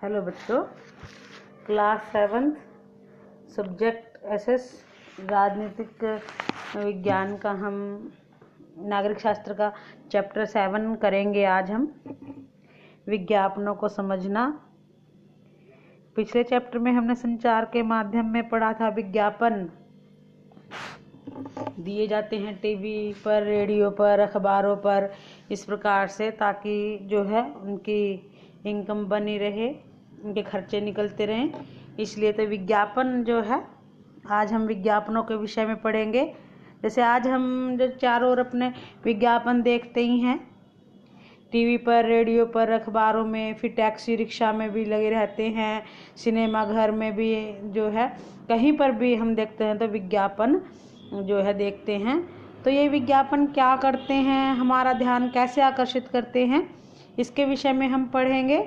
Hello बच्चों, class 7 subject SS राजनीतिक विज्ञान का हम नागरिक शास्त्र का चैप्टर 7 करेंगे। आज हम विज्ञापनों को समझना। पिछले चैप्टर में हमने संचार के माध्यम में पढ़ा था। विज्ञापन दिए जाते हैं टीवी पर, रेडियो पर, अखबारों पर, इस प्रकार से, ताकि जो है उनकी इनकम बनी रहे, उनके खर्चे निकलते रहें। इसलिए तो विज्ञापन जो है, आज हम विज्ञापनों के विषय में पढ़ेंगे। जैसे आज हम जो चारों ओर अपने विज्ञापन देखते ही हैं, टीवी पर, रेडियो पर, अखबारों में, फिर टैक्सी रिक्शा में भी लगे रहते हैं, सिनेमा घर में भी जो है, कहीं पर भी हम देखते हैं तो विज्ञापन जो है देखते हैं। तो ये विज्ञापन क्या करते हैं, हमारा ध्यान कैसे आकर्षित करते हैं, इसके विषय में हम पढ़ेंगे।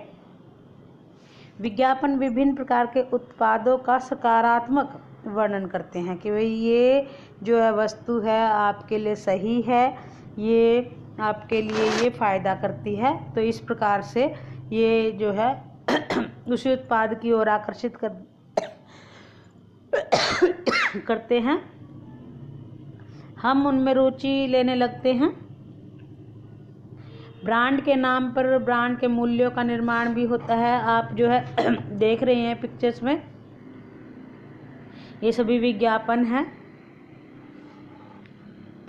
विज्ञापन विभिन्न प्रकार के उत्पादों का सकारात्मक वर्णन करते हैं कि भाई ये जो है वस्तु है आपके लिए सही है, ये आपके लिए ये फ़ायदा करती है। तो इस प्रकार से ये जो है उसी उत्पाद की ओर आकर्षित करते हैं, हम उनमें रुचि लेने लगते हैं। ब्रांड के नाम पर ब्रांड के मूल्यों का निर्माण भी होता है। आप जो है देख रहे हैं पिक्चर्स में, ये सभी विज्ञापन है।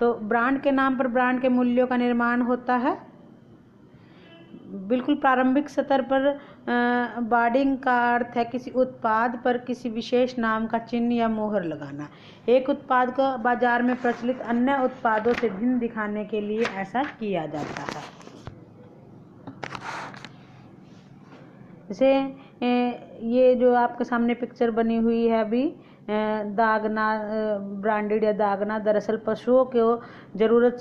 तो ब्रांड के नाम पर ब्रांड के मूल्यों का निर्माण होता है। बिल्कुल प्रारंभिक स्तर पर बार्डिंग का अर्थ है किसी उत्पाद पर किसी विशेष नाम का चिन्ह या मोहर लगाना। एक उत्पाद को बाजार में प्रचलित अन्य उत्पादों से भिन्न दिखाने के लिए ऐसा किया जाता है। जैसे ये जो आपके सामने पिक्चर बनी हुई है अभी, दागना ब्रांडेड या दागना दरअसल पशुओं को ज़रूरत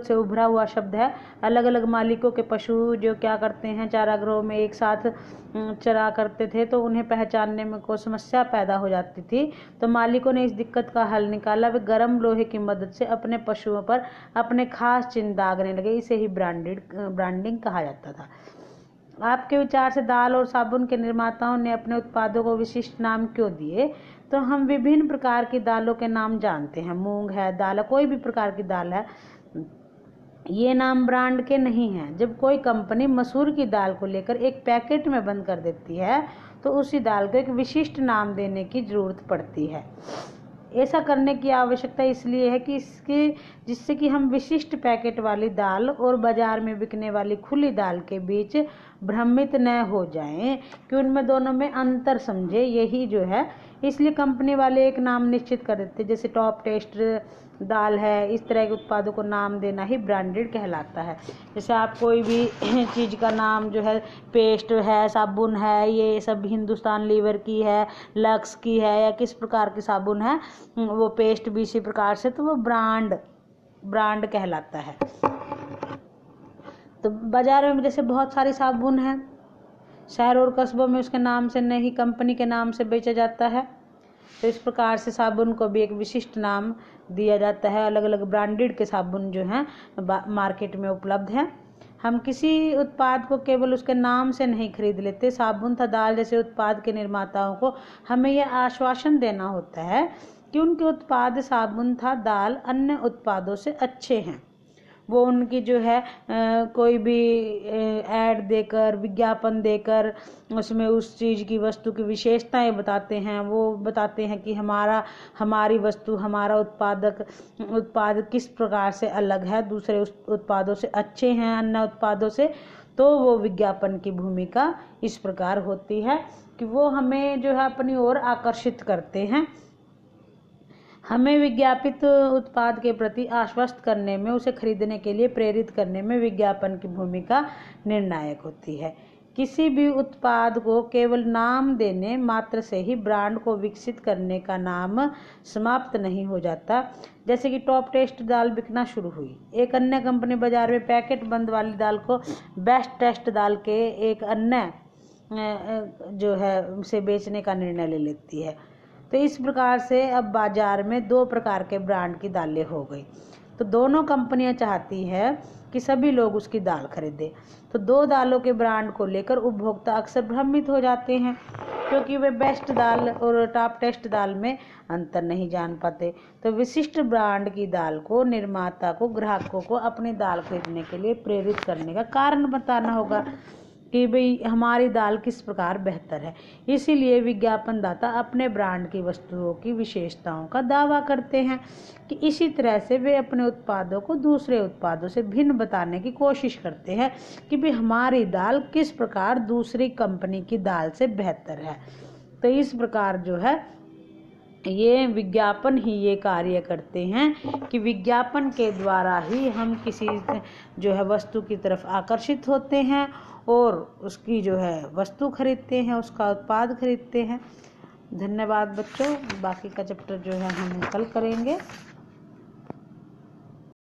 से उभरा हुआ शब्द है। अलग अलग मालिकों के पशु जो क्या करते हैं, चारागाहों में एक साथ चरा करते थे, तो उन्हें पहचानने में कोई समस्या पैदा हो जाती थी। तो मालिकों ने इस दिक्कत का हल निकाला। वे गर्म लोहे की मदद से अपने पशुओं पर अपने खास चिन्ह दागने लगे। इसे ही ब्रांडिंग कहा जाता था। आपके विचार से दाल और साबुन के निर्माताओं ने अपने उत्पादों को विशिष्ट नाम क्यों दिए? तो हम विभिन्न प्रकार की दालों के नाम जानते हैं। मूंग है, दाल है, कोई भी प्रकार की दाल है, ये नाम ब्रांड के नहीं हैं। जब कोई कंपनी मसूर की दाल को लेकर एक पैकेट में बंद कर देती है, तो उसी दाल को एक विशिष्ट नाम देने की जरूरत पड़ती है। ऐसा करने की आवश्यकता इसलिए है कि जिससे कि हम विशिष्ट पैकेट वाली दाल और बाजार में बिकने वाली खुली दाल के बीच भ्रमित न हो जाएं, कि उनमें दोनों में अंतर समझे। यही जो है, इसलिए कंपनी वाले एक नाम निश्चित कर देते हैं। जैसे टॉप टेस्ट दाल है, इस तरह के उत्पादों को नाम देना ही ब्रांडेड कहलाता है। जैसे आप कोई भी चीज़ का नाम जो है, पेस्ट है, साबुन है, ये सब हिंदुस्तान लीवर की है, लक्स की है, या किस प्रकार की साबुन है, वो पेस्ट भी इसी प्रकार से, तो वो ब्रांड कहलाता है। तो बाजार में जैसे बहुत सारी साबुन है, शहर और कस्बों में उसके नाम से नहीं, कंपनी के नाम से बेचा जाता है। तो इस प्रकार से साबुन को भी एक विशिष्ट नाम दिया जाता है। अलग अलग ब्रांडेड के साबुन जो हैं मार्केट में उपलब्ध हैं। हम किसी उत्पाद को केवल उसके नाम से नहीं खरीद लेते। साबुन था, दाल जैसे उत्पाद के निर्माताओं को हमें यह आश्वासन देना होता है कि उनके उत्पाद साबुन था, दाल अन्य उत्पादों से अच्छे हैं। वो उनकी जो है कोई भी ऐड देकर, विज्ञापन देकर उसमें उस चीज़ की, वस्तु की विशेषताएं बताते हैं। वो बताते हैं कि हमारी वस्तु, हमारा उत्पाद किस प्रकार से अलग है, दूसरे उत्पादों से अच्छे हैं, अन्य उत्पादों से। तो वो विज्ञापन की भूमिका इस प्रकार होती है कि वो हमें जो है अपनी ओर आकर्षित करते हैं। हमें विज्ञापित उत्पाद के प्रति आश्वस्त करने में, उसे खरीदने के लिए प्रेरित करने में विज्ञापन की भूमिका निर्णायक होती है। किसी भी उत्पाद को केवल नाम देने मात्र से ही ब्रांड को विकसित करने का नाम समाप्त नहीं हो जाता। जैसे कि टॉप टेस्ट दाल बिकना शुरू हुई, एक अन्य कंपनी बाजार में पैकेट बंद वाली दाल को बेस्ट टेस्ट दाल के एक अन्य जो है उसे बेचने का निर्णय ले लेती है। तो इस प्रकार से अब बाजार में 2 प्रकार के ब्रांड की दालें हो गई। तो दोनों कंपनियां चाहती है कि सभी लोग उसकी दाल खरीदें। तो दो दालों के ब्रांड को लेकर उपभोक्ता अक्सर भ्रमित हो जाते हैं, क्योंकि वे बेस्ट दाल और टॉप टेस्ट दाल में अंतर नहीं जान पाते। तो विशिष्ट ब्रांड की दाल को निर्माता को ग्राहकों को अपनी दाल खरीदने के लिए प्रेरित करने का कारण बताना होगा कि भाई हमारी दाल किस प्रकार बेहतर है। इसीलिए विज्ञापनदाता अपने ब्रांड की वस्तुओं की विशेषताओं का दावा करते हैं कि इसी तरह से वे अपने उत्पादों को दूसरे उत्पादों से भिन्न बताने की कोशिश करते हैं कि भाई हमारी दाल किस प्रकार दूसरी कंपनी की दाल से बेहतर है। तो इस प्रकार जो है ये विज्ञापन ही ये कार्य करते हैं कि विज्ञापन के द्वारा ही हम किसी जो है वस्तु की तरफ आकर्षित होते हैं और उसकी जो है वस्तु खरीदते हैं, उसका उत्पाद खरीदते हैं। धन्यवाद बच्चों, बाकी का चैप्टर जो है हम कल करेंगे।